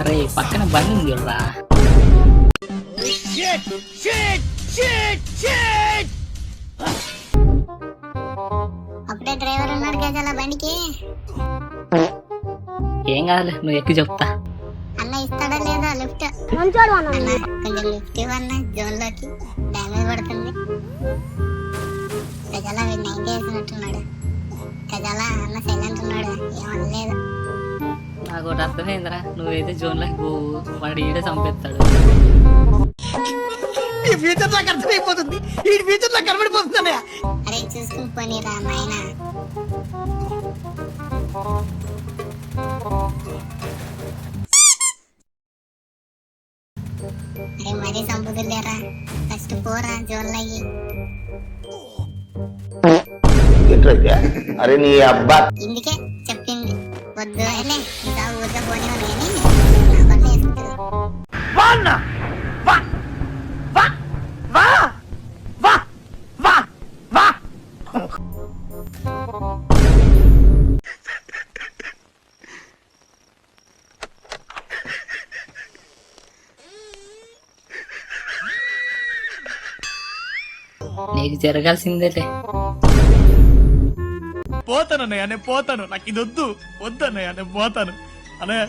అరే పక్కన బండి ఉంది రా. అప్పుడే డ్రైవర్ ఉన్నాడు గజాల బండికి. ఏం కాదులే, నువ్వు ఎక్కి చెప్తా. అన్న ఇస్తాడా లేదా లిఫ్ట్? అన్న కొంచెం లిఫ్ట్ ఇవ్వన్న, జోన్ లోకి డ్యామేజ్ పడుతుంది. గజాల 90 వేసినట్టున్నాడు. గజాల అన్న సైలెంట్ ఉన్నాడు, ఏమనలేదు. నాకు ఒకటి అర్థమైందిరా, నువ్వైతే జోన్లోకి పోవు, వాడు ఈడే చంపేస్తాడు. అరే చూసుకుని పోనీరా నాయన. అరే మరీ చంపుతులేరా, ఫస్ట్ పోరా జోన్లయ్యి. అరే నీ అబ్బా, ఇందుకే చెప్పింది వద్దు అని. ఇంకా ఊరికే పోనివ్వను కానీ నా పట్ల వేసుకుంటుంది. నీకు జరగాల్సిందేలే. పోతాను అన్నయ్య, నేను పోతాను. నాకు ఇది వద్దు, వద్దన్నయ్య, నేను పోతాను అన్నయ్య.